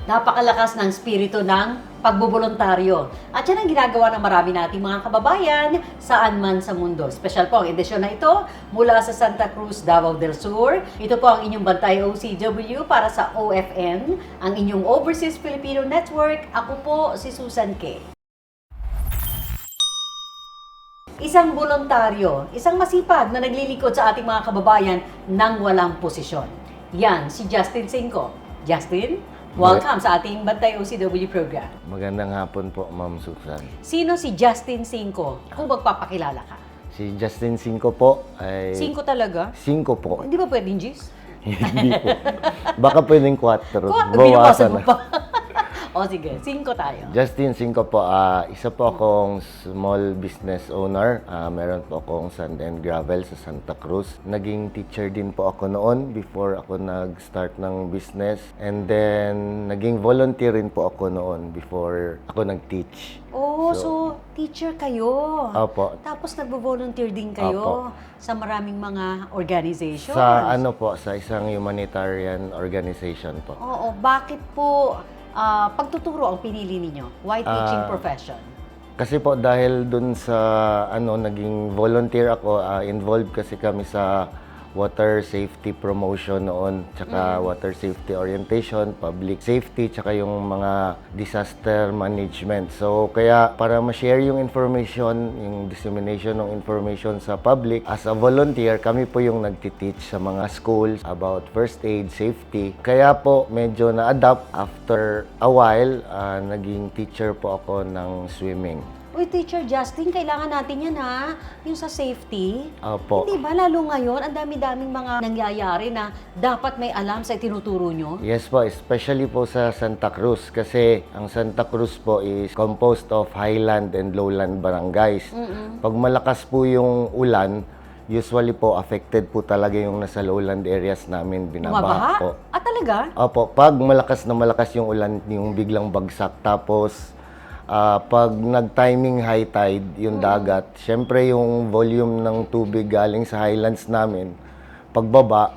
Napakalakas ng spirito ng pagbobolontaryo. At yan ang ginagawa ng marami nating mga kababayan saan man sa mundo. Special po ang edisyon na ito mula sa Santa Cruz, Davao del Sur. Ito po ang inyong Bantay OCW para sa OFN, ang inyong Overseas Filipino Network. Ako po si Susan K. Isang voluntaryo, isang masipag na naglilingkod sa ating mga kababayan nang walang posisyon. Yan, si Justin Cinco. Justin, welcome sa ating Bantay OCW program. Magandang hapon po, Ma'am Susan. Sino si Justin Cinco? Kung magpapakilala ka. Si Justin Cinco po ay... Cinco talaga? Cinco po. Hindi ba pwedeng G's? Hindi po. Baka pwedeng 4. Binawasan mo pa. O sige, 5 tayo. Justin Cinco po, isa po akong small business owner. Meron po akong sand and gravel sa Santa Cruz. Naging teacher din po ako noon before ako nag-start ng business. And then, naging volunteer rin po ako noon before ako nag-teach. Oh, so teacher kayo. Opo. Tapos nagvo-volunteer din kayo sa maraming mga organizations. Sa sa isang humanitarian organization po. Oo, bakit po pagtuturo ang pinili ninyo? Why teaching profession? Kasi po dahil dun sa naging volunteer ako, involved kasi kami sa water safety promotion noon, tsaka water safety orientation, public safety, tsaka yung mga disaster management. So kaya para ma-share yung information, yung dissemination ng information sa public, as a volunteer, kami po yung nagtiteach sa mga schools about first aid, safety. Kaya po medyo na-adapt after a while, naging teacher po ako ng swimming. Uy, Teacher Justin, kailangan natin yan ha, yung sa safety. Opo. Hindi ba, lalo ngayon, ang dami-daming mga nangyayari na dapat may alam sa itinuturo nyo? Yes po, especially po sa Santa Cruz kasi ang Santa Cruz po is composed of highland and lowland barangays. Pag malakas po yung ulan, usually po affected po talaga yung nasa lowland areas namin, binabaha po. Ah, talaga? Opo, pag malakas na malakas yung ulan, yung biglang bagsak, tapos pag nag-timing high tide, yung dagat, syempre yung volume ng tubig galing sa highlands namin, pagbaba,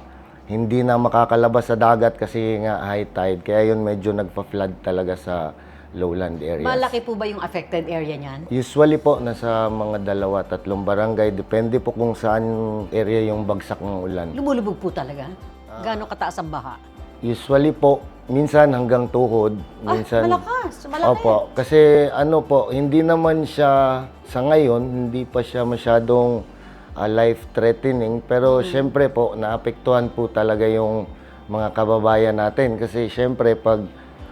hindi na makakalabas sa dagat kasi nga high tide. Kaya yun medyo nagpa-flood talaga sa lowland areas. Malaki po ba yung affected area niyan? Usually po, nasa mga 2-3 barangay. Depende po kung saan area yung bagsak ng ulan. Lumulubog po talaga? Gaano kataas ang baha? Usually po, minsan hanggang tuhod, minsan... Malakas, malaki. Opo, kasi hindi naman siya, sa ngayon, hindi pa siya masyadong life-threatening. Pero syempre po, naapektuhan po talaga yung mga kababayan natin. Kasi syempre, pag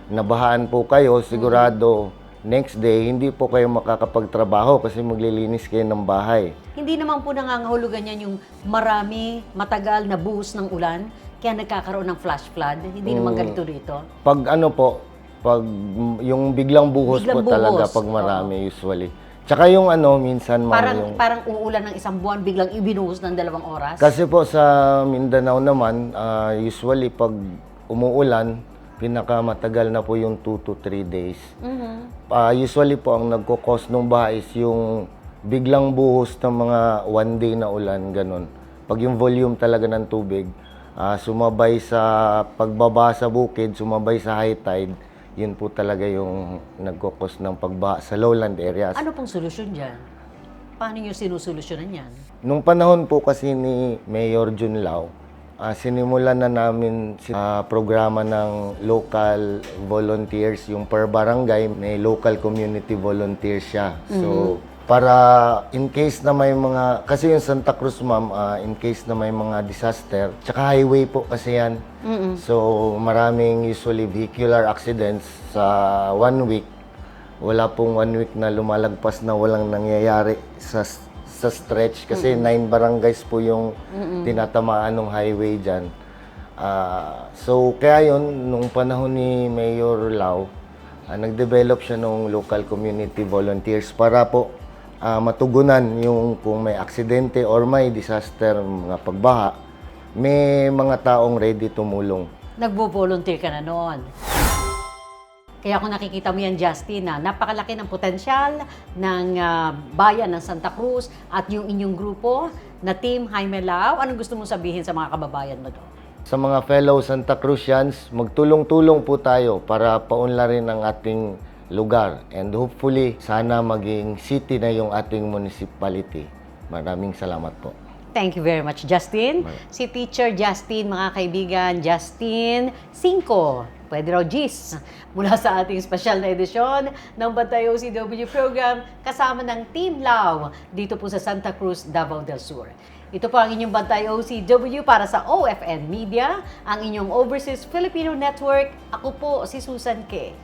nabahaan po kayo, sigurado, next day, hindi po kayo makakapagtrabaho kasi maglilinis kayo ng bahay. Hindi naman po nangangahulugan yan yung marami, matagal na buhos ng ulan, kaya nagkakaroon ng flash flood. Hindi naman ganito dito. Pag pag yung biglang buhos Biglang po talaga buhos, pag marami usually. Tsaka yung minsan Parang uulan ng isang buwan, biglang ibinuhos ng 2 oras. kasi po sa Mindanao naman, usually pag umuulan, pinakamatagal na po yung 2 to 3 days. Usually po ang nagko-cause ng baha is yung biglang buhos ng mga 1 day na ulan, ganun. Pag yung volume talaga ng tubig, sumabay sa pagbaba sa bukid, sumabay sa high tide, yun po talaga yung nagkukos ng pagbaha sa lowland areas. Ano pong solusyon dyan? Paano nyo sinusolusyonan yan? Nung panahon po kasi ni Mayor Junlao, sinimulan na namin programa ng local volunteers, yung per barangay, may local community volunteers siya. So, para in case na may mga, kasi yung Santa Cruz, ma'am, in case na may mga disaster, tsaka highway po kasi yan. So, maraming usually vehicular accidents sa 1 week. Wala pong 1 week na lumalagpas na walang nangyayari sa stretch kasi 9 barangays po yung tinatamaan ng highway dyan. So, kaya yun, nung panahon ni Mayor Lau, nag-develop siya ng local community volunteers para po matugunan yung kung may aksidente or may disaster, mga pagbaha, may mga taong ready tumulong. Nagvo-volunteer ka na noon. Kaya kung nakikita mo yan, Justin, na napakalaki ng potensyal ng bayan ng Santa Cruz at yung inyong grupo na Team Jaime Lau, anong gusto mong sabihin sa mga kababayan mo doon? Sa mga fellow Santa Cruzians, magtulong-tulong po tayo para paunlarin ang ating lugar. And hopefully, sana maging city na yung ating municipality. Maraming salamat po. Thank you very much, Justin. Si Teacher Justin, mga kaibigan, Justin 5. Pwede raw Gis. Mula sa ating special na edisyon ng Bantay OCW program, kasama ng Team Lao dito po sa Santa Cruz, Davao del Sur. Ito po ang inyong Bantay OCW para sa OFN Media, ang inyong Overseas Filipino Network. Ako po si Susan K.